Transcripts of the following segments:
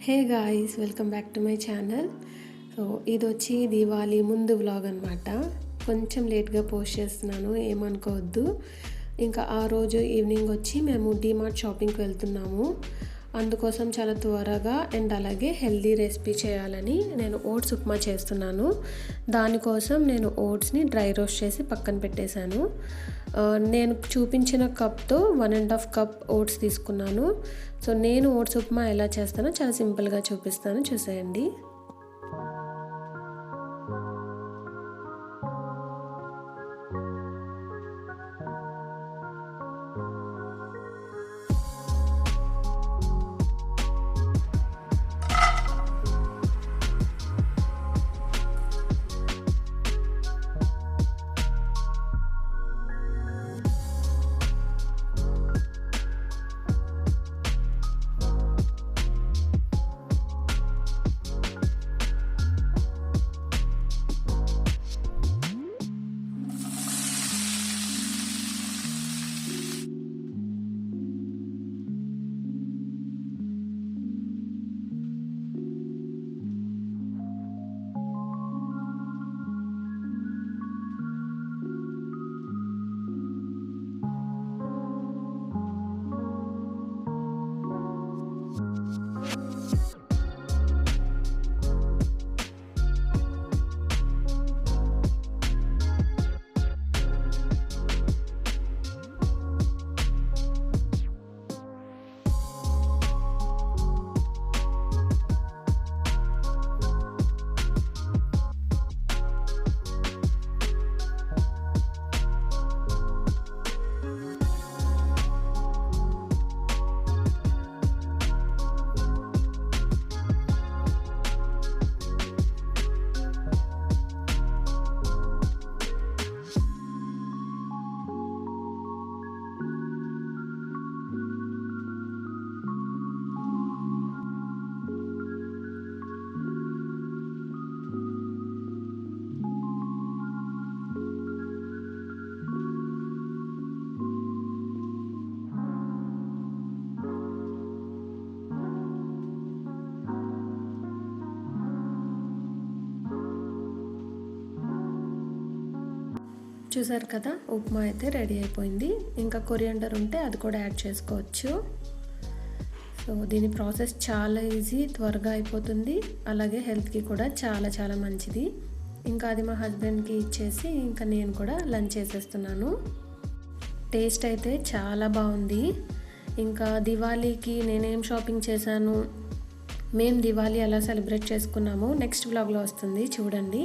Hey guys, welcome back to my channel. So ఇది వచ్చి దీవాళీ ముందు వ్లాగ్ అనమాట. కొంచెం లేట్గా పోస్ట్ చేస్తున్నాను, ఏమనుకోవద్దు. ఇంకా ఆ రోజు ఈవినింగ్ వచ్చి మేము డీమార్ట్ షాపింగ్కి వెళ్తున్నాము. అందుకోసం చాలా త్వరగా అండ్ అలాగే హెల్దీ రెసిపీ చేయాలని నేను ఓట్స్ ఉప్మా చేస్తున్నాను. దానికోసం నేను ఓట్స్ని డ్రై రోస్ట్ చేసి పక్కన పెట్టేశాను. నేను చూపించిన కప్తో 1.5 కప్ ఓట్స్ తీసుకున్నాను. సో నేను ఓట్స్ ఉప్మా ఎలా చేస్తానో చాలా సింపుల్గా చూపిస్తాను, చూసేయండి. చూసారు కదా, ఉప్మా అయితే రెడీ అయిపోయింది. ఇంకా కొరియాండర్ ఉంటే అది కూడా యాడ్ చేసుకోవచ్చు. సో దీని ప్రాసెస్ చాలా ఈజీ, త్వరగా అయిపోతుంది, అలాగే హెల్త్కి కూడా చాలా చాలా మంచిది. ఇంకా అది మా హస్బెండ్కి ఇచ్చేసి ఇంకా నేను కూడా లంచ్ చేసేస్తున్నాను. టేస్ట్ అయితే చాలా బాగుంది. ఇంకా దివాళీకి నేనేం షాపింగ్ చేశాను, మేము దివాళీ ఎలా సెలబ్రేట్ చేసుకున్నామో నెక్స్ట్ వ్లాగ్లో వస్తుంది, చూడండి.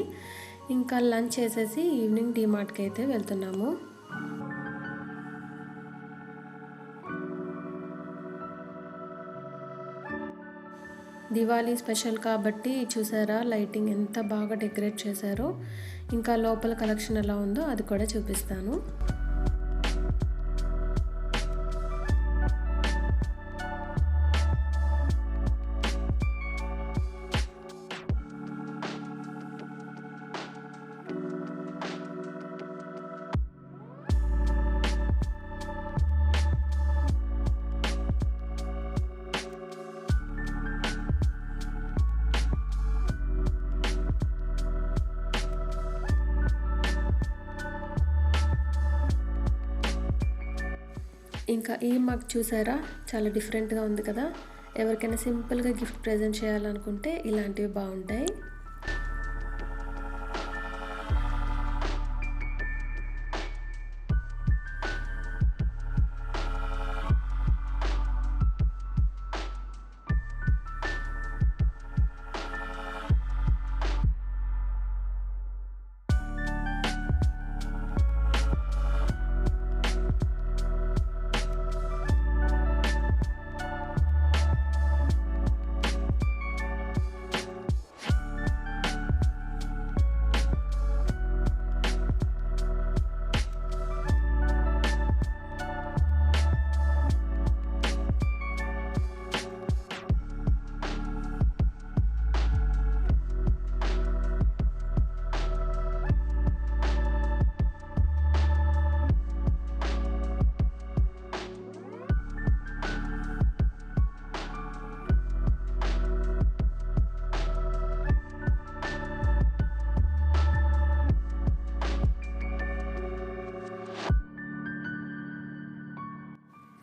ఇంకా లంచ్ చేసేసి ఈవినింగ్ డీమార్ట్కి అయితే వెళ్తున్నాము. దివాళీ స్పెషల్ కాబట్టి చూసారా లైటింగ్ ఎంత బాగా డెకరేట్ చేశారో. ఇంకా లోపల కలెక్షన్ ఎలా ఉందో అది కూడా చూపిస్తాను. ఇంకా ఈ మగ్ చూసారా, చాలా డిఫరెంట్గా ఉంది కదా. ఎవరికైనా సింపుల్గా గిఫ్ట్ ప్రెజెంట్ చేయాలనుకుంటే ఇలాంటివి బాగుంటాయి.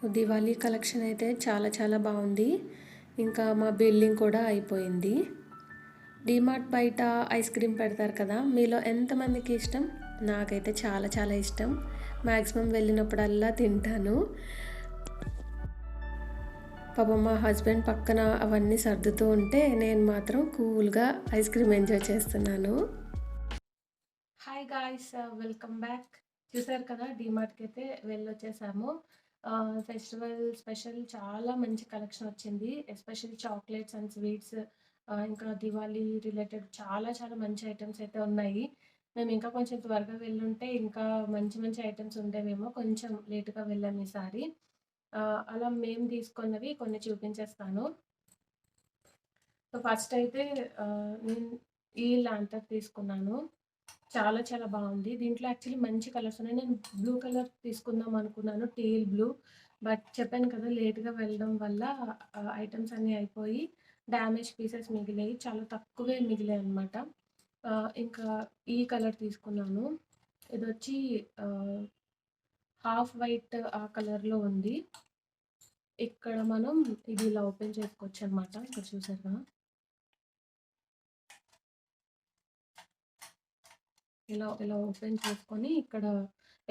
దివాళీ కలెక్షన్ అయితే చాలా చాలా బాగుంది. ఇంకా మా బిల్లింగ్ కూడా అయిపోయింది. డీమార్ట్ బయట ఐస్ క్రీమ్ పెడతారు కదా, మీలో ఎంతమందికి ఇష్టం? నాకైతే చాలా చాలా ఇష్టం. మ్యాక్సిమం వెళ్ళినప్పుడల్లా తింటాను. పాపం మా హస్బెండ్ పక్కన అవన్నీ సర్దుతూ ఉంటే నేను మాత్రం కూల్గా ఐస్ క్రీమ్ ఎంజాయ్ చేస్తున్నాను. Hi guys, welcome back. చూసారు కదా, డీమార్ట్కి అయితే వెళ్ళొచ్చేసాము. ఫెస్టివల్ స్పెషల్ చాలా మంచి కలెక్షన్ వచ్చింది. ఎస్పెషల్లీ చాక్లెట్స్ అండ్ స్వీట్స్, ఇంకా దివాళీ రిలేటెడ్ చాలా చాలా మంచి ఐటమ్స్ అయితే ఉన్నాయి. మేము ఇంకా కొంచెం త్వరగా వెళ్ళుంటే ఇంకా మంచి మంచి ఐటమ్స్ ఉండేవేమో. కొంచెం లేటుగా వెళ్ళాము ఈసారి. అలా మేము తీసుకున్నవి కొన్ని చూపించేస్తాను. సో ఫస్ట్ అయితే నేను ఈ ల్యాంతర్ తీసుకున్నాను. చాలా చాలా బాగుంది. దీంట్లో యాక్చువల్లీ మంచి కలర్స్ ఉన్నాయి. నేను బ్లూ కలర్ తీసుకుందాం అనుకున్నాను, టీల్ బ్లూ. బట్ చెప్పాను కదా, లేట్గా వెళ్ళడం వల్ల ఐటమ్స్ అన్నీ అయిపోయి డ్యామేజ్ పీసెస్ మిగిలాయి. చాలా తక్కువే మిగిలాయి అనమాట. ఇంకా ఈ కలర్ తీసుకున్నాను. ఇది వచ్చి హాఫ్ వైట్ ఆ కలర్లో ఉంది. ఇక్కడ మనం ఇది ఇలా ఓపెన్ చేసుకోవచ్చు అనమాట. ఇక్కడ చూసారు కదా, ఇలా ఇలా ఓపెన్ చేసుకొని ఇక్కడ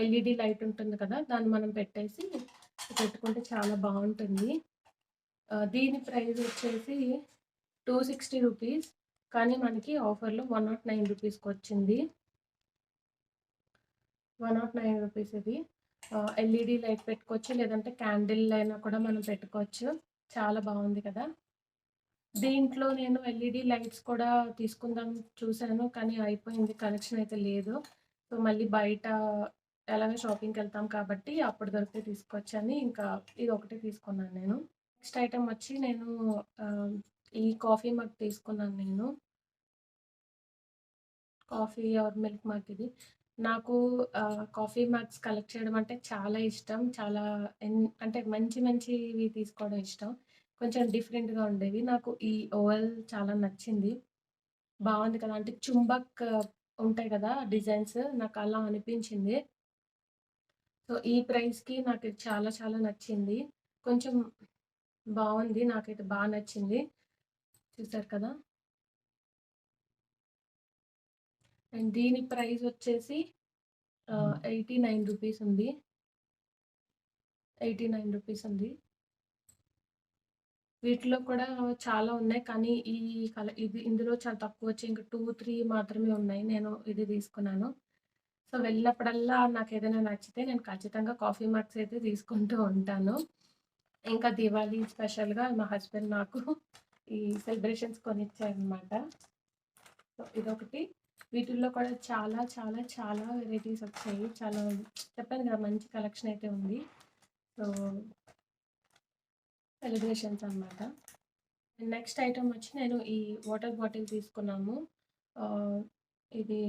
ఎల్ఈడి లైట్ ఉంటుంది కదా, దాన్ని మనం పెట్టేసి పెట్టుకుంటే చాలా బాగుంటుంది. దీని ప్రైస్ వచ్చేసి 260 రూపీస్, కానీ మనకి ఆఫర్లో 109 రూపీస్కి వచ్చింది. 109 రూపీస్ ఇది. ఎల్ఈడి లైట్ పెట్టుకోవచ్చు, లేదంటే క్యాండిల్ అయినా కూడా మనం పెట్టుకోవచ్చు. చాలా బాగుంది కదా. దీంట్లో నేను ఎల్ఈడి లైట్స్ కూడా తీసుకుందాం చూశాను, కానీ అయిపోయింది, కలెక్షన్ అయితే లేదు. సో మళ్ళీ బయట ఎలాగో షాపింగ్కి వెళ్తాం కాబట్టి అప్పుడు దొరికితే తీసుకొచ్చని ఇంకా ఇది ఒకటి తీసుకున్నాను నేను. నెక్స్ట్ ఐటమ్ వచ్చి నేను ఈ కాఫీ మగ్ తీసుకున్నాను. నేను కాఫీ ఆర్ మిల్క్ మగ్ ఇది. నాకు కాఫీ మగ్స్ కలెక్ట్ చేయడం అంటే చాలా ఇష్టం. చాలా అంటే మంచి మంచివి తీసుకోవడం ఇష్టం. కొంచెం డిఫరెంట్‌గా ఉండేవి. నాకు ఈ ఓవెల్ చాలా నచ్చింది. బాగుంది కదా, అంటే చుంబక్ ఉంటాయి కదా డిజైన్స్, నాకు అలా అనిపించింది. సో ఈ ప్రైస్‌కి నాకు ఇది చాలా చాలా నచ్చింది. కొంచెం బాగుంది, నాకైతే బాగా నచ్చింది. చూసారు కదా. అండ్ దీని ప్రైస్ వచ్చేసి 89 రూపీస్ ఉంది. 89 రూపీస్ ఉంది. వీటిలో కూడా చాలా ఉన్నాయి, కానీ ఇది ఇందులో చాలా తక్కువ వచ్చాయి. ఇంకా 2, 3 మాత్రమే ఉన్నాయి. నేను ఇది తీసుకున్నాను. సో వెళ్ళినప్పుడల్లా నాకు ఏదైనా నచ్చితే నేను ఖచ్చితంగా కాఫీ మగ్స్ అయితే తీసుకుంటూ ఉంటాను. ఇంకా దివాళీ స్పెషల్‌గా మా హస్బెండ్ నాకు ఈ సెలబ్రేషన్స్ కొనిచ్చారనమాట. సో ఇదొకటి. వీటిల్లో కూడా చాలా చాలా చాలా వెరైటీస్ వచ్చాయి. చాలా చెప్పాను కదా, మంచి కలెక్షన్ అయితే ఉంది. సో సెలబ్రేషన్స్ అనమాట. నెక్స్ట్ ఐటమ్ వచ్చి నేను ఈ వాటర్ బాటిల్ తీసుకున్నాము. ఇది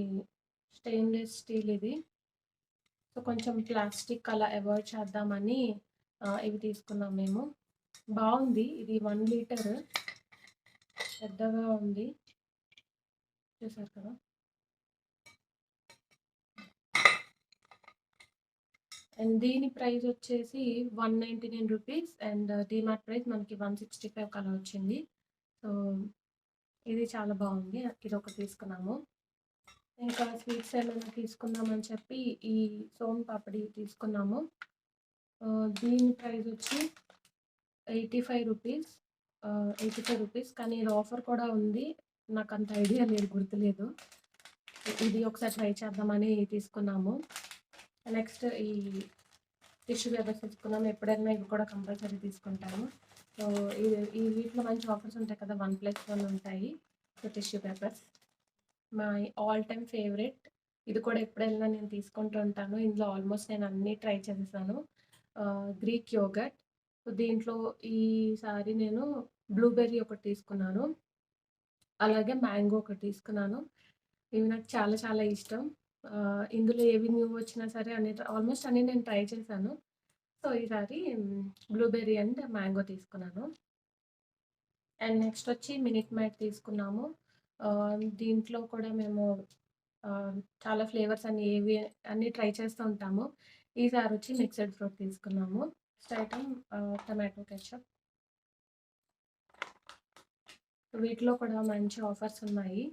స్టెయిన్లెస్ స్టీల్ ఇది. సో కొంచెం ప్లాస్టిక్ అలా అవాయిడ్ చేద్దామని ఇవి తీసుకున్నాం మేము. బాగుంది ఇది. 1 లీటర్ పెద్దగా ఉంది, చూసారు కదా. అండ్ దీని ప్రైస్ వచ్చేసి 199 రూపీస్. అండ్ డీమార్ట్ ప్రైస్ మనకి 165 అలా వచ్చింది. సో ఇది చాలా బాగుంది. ఇది ఒకటి తీసుకున్నాము. ఇంకా స్వీట్స్ ఏమైనా తీసుకుందామని చెప్పి ఈ సోన్ పాపడి తీసుకున్నాము. దీని ప్రైస్ వచ్చి 85 రూపీస్. 85 రూపీస్, కానీ ఇది ఆఫర్ కూడా ఉంది. నాకు అంత ఐడియా లేదు, గుర్తులేదు. ఇది ఒకసారి ట్రై చేద్దామని తీసుకున్నాము. నెక్స్ట్ ఈ టిష్యూ పేపర్స్ తీసుకున్నాము. ఎప్పుడైనా ఇవి కూడా కంపల్సరీ తీసుకుంటాము. సో ఈ వీటిలో మంచి ఆఫర్స్ ఉంటాయి కదా, 1+1 ఉంటాయి. So tissue papers my all time favourite. ఇది కూడా ఎప్పుడైనా నేను తీసుకుంటూ ఉంటాను. ఇందులో ఆల్మోస్ట్ నేను అన్నీ ట్రై చేసేసాను. Greek yoghurt. సో దీంట్లో ఈసారి నేను బ్లూబెర్రీ ఒకటి తీసుకున్నాను, అలాగే మ్యాంగో ఒకటి తీసుకున్నాను. ఇవి నాకు చాలా చాలా ఇష్టం. ఇందులో ఏవి న్యూ వచ్చినా సరే ఆల్మోస్ట్ అన్నీ నేను ట్రై చేశాను. సో ఈసారి బ్లూబెర్రీ అండ్ మ్యాంగో తీసుకున్నాను. అండ్ నెక్స్ట్ వచ్చి మినిట్ మ్యాట్ తీసుకున్నాము. దీంట్లో కూడా మేము చాలా ఫ్లేవర్స్ అన్నీ ట్రై చేస్తూ ఉంటాము. ఈసారి వచ్చి మిక్స్డ్ ఫ్రూట్ తీసుకున్నాము. Next item tomato ketchup. వీటిలో కూడా మంచి ఆఫర్స్ ఉన్నాయి.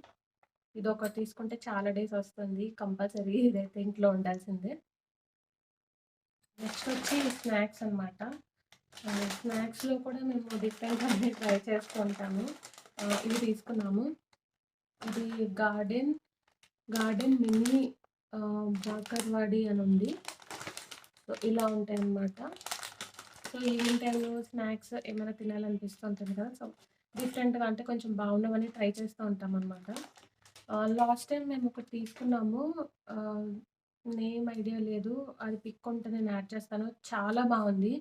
ఇదొకటి తీసుకుంటే చాలా డేస్ వస్తుంది. కంపల్సరీ ఇదైతే ఇంట్లో ఉండాల్సిందే. నెక్స్ట్ వచ్చి స్నాక్స్ అనమాట. స్నాక్స్‌లో కూడా మేము డిఫరెంట్ అన్నీ ట్రై చేస్తూ ఉంటాము. ఇవి తీసుకున్నాము. ఇది గార్డెన్ మినీ బాకర్వాడి అని ఉంది. సో ఇలా ఉంటాయన్నమాట. సో ఈవినింగ్ టైంలో స్నాక్స్ ఏమైనా తినాలనిపిస్తూ ఉంటుంది కదా! సో డిఫరెంట్‌గా అంటే కొంచెం బాగున్నవన్నీ ట్రై చేస్తూ ఉంటామన్నమాట. లాస్ట్ టైం మేము ఒకటి తీసుకున్నాము. నేమ్ ఐడియా లేదు. అది పిక్ ఉంటే నేను యాడ్ చేస్తాను. చాలా బాగుంది.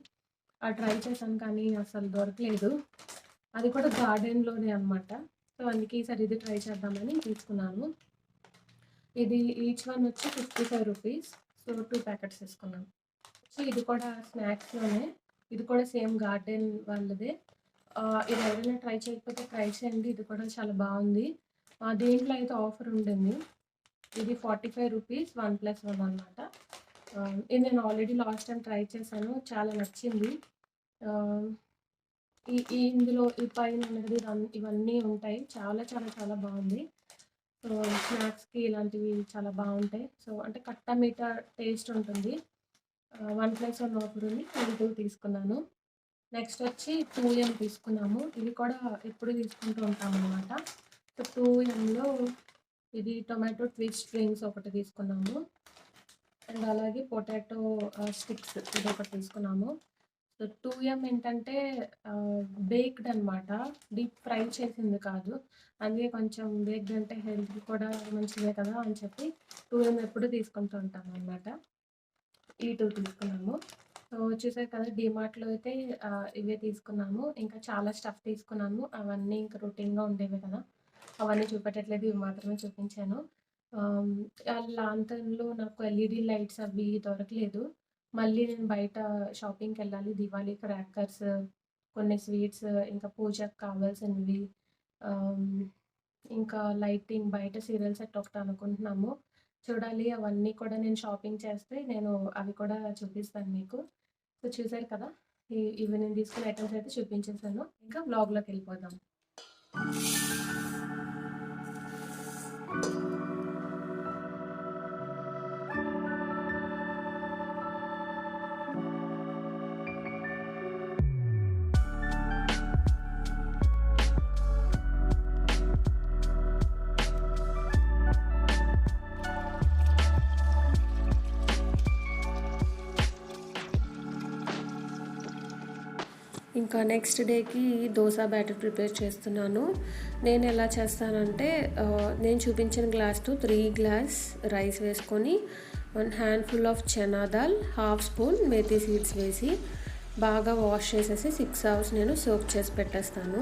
ట్రై చేశాను కానీ అసలు దొరకలేదు. అది కూడా గార్డెన్‌లోనే అనమాట. సో అందుకే ఈసారి ఇది ట్రై చేద్దామని తీసుకున్నాను. ఇది ఈచ్ వన్ వచ్చి 55 రూపీస్. సో 2 ప్యాకెట్స్ తీసుకున్నాను. ఇది కూడా స్నాక్స్‌లోనే. ఇది కూడా సేమ్ గార్డెన్ వాళ్ళదే. ఇది ఎవరైనా ట్రై చేయకపోతే ట్రై చేయండి. ఇది కూడా చాలా బాగుంది. దీంట్లో అయితే ఆఫర్ ఉండింది. ఇది 45 రూపీస్ 1+1 అనమాట. ఇది నేను ఆల్రెడీ లాస్ట్ టైం ట్రై చేశాను. చాలా నచ్చింది. ఇందులో ఈ పైన ఉన్నది ఇవన్నీ ఉంటాయి. చాలా చాలా చాలా బాగుంది. సో స్నాక్స్‌కి ఇలాంటివి చాలా బాగుంటాయి. సో అంటే కట్ట మీఠా టేస్ట్ ఉంటుంది. 1+1 ఆఫర్ ఉంది. 2 తీసుకున్నాను. నెక్స్ట్ వచ్చి 2M తీసుకున్నాము. ఇవి కూడా ఎప్పుడు తీసుకుంటూ ఉంటామన్నమాట. సో 2Mలో ఇది టొమాటో ట్విస్ట్ రింగ్స్ ఒకటి తీసుకున్నాము. అండ్ అలాగే పొటాటో స్టిక్స్ ఇదొకటి తీసుకున్నాము. సో 2M ఏంటంటే బేక్డ్ అనమాట. డీప్ ఫ్రై చేసింది కాదు. అందుకే కొంచెం బేక్డ్ అంటే హెల్త్‌కి కూడా మంచిదే కదా అని చెప్పి 2M ఎప్పుడు తీసుకుంటూ ఉంటామన్నమాట. ఈ 2 తీసుకున్నాము. సో చూసారు కదా డీమార్ట్‌లో అయితే ఇవే తీసుకున్నాము. ఇంకా చాలా స్టఫ్ తీసుకున్నాము. అవన్నీ ఇంకా రొటీన్‌గా ఉండేవే కదా! అవన్నీ చూపెట్టట్లేదు. ఇవి మాత్రమే చూపించాను. లాంతర్న్‌లో నాకు ఎల్ఈడీ లైట్స్ అవి దొరకలేదు. మళ్ళీ నేను బయట షాపింగ్‌కెళ్ళాలి. దివాళీ క్రాకర్స్, కొన్ని స్వీట్స్, ఇంకా పూజకు కావాల్సినవి, ఇంకా లైటింగ్ బయట సీరియల్ సెట్ ఒకటి అనుకుంటున్నాము. చూడాలి అవన్నీ కూడా నేను షాపింగ్ చేస్తే నేను అవి కూడా చూపిస్తాను మీకు. సో చూసారు కదా! ఇవి నేను తీసుకున్న ఐటమ్స్ అయితే చూపించేసాను. ఇంకా వ్లాగ్‌లోకి వెళ్ళిపోదాం. ఇంకా నెక్స్ట్ డేకి దోశ బ్యాటర్ ప్రిపేర్ చేస్తున్నాను. నేను ఎలా చేస్తానంటే నేను చూపించిన గ్లాస్‌తో 3 గ్లాస్ రైస్ వేసుకొని 1 handful of chana dal, half spoon methi seeds వేసి బాగా వాష్ చేసేసి 6 అవర్స్ నేను సోక్ చేసి పెట్టేస్తాను.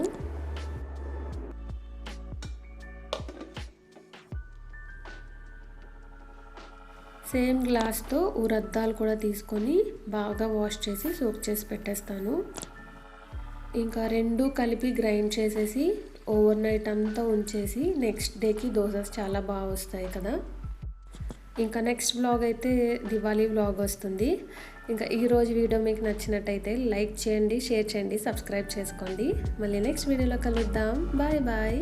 సేమ్ గ్లాస్‌తో ఉరద్ దాల్ కూడా తీసుకొని బాగా వాష్ చేసి సోక్ చేసి పెట్టేస్తాను. ఇంకా 2 కలిపి గ్రైండ్ చేసేసి ఓవర్ నైట్ అంతా ఉంచేసి నెక్స్ట్ డేకి దోసెస్ చాలా బాగా వస్తాయి కదా. ఇంకా నెక్స్ట్ వ్లాగ్ అయితే దివాళీ వ్లాగ్ వస్తుంది. ఇంకా ఈరోజు వీడియో మీకు నచ్చినట్టయితే లైక్ చేయండి, షేర్ చేయండి, సబ్స్క్రైబ్ చేసుకోండి. మళ్ళీ నెక్స్ట్ వీడియోలో కలుద్దాం. Bye bye.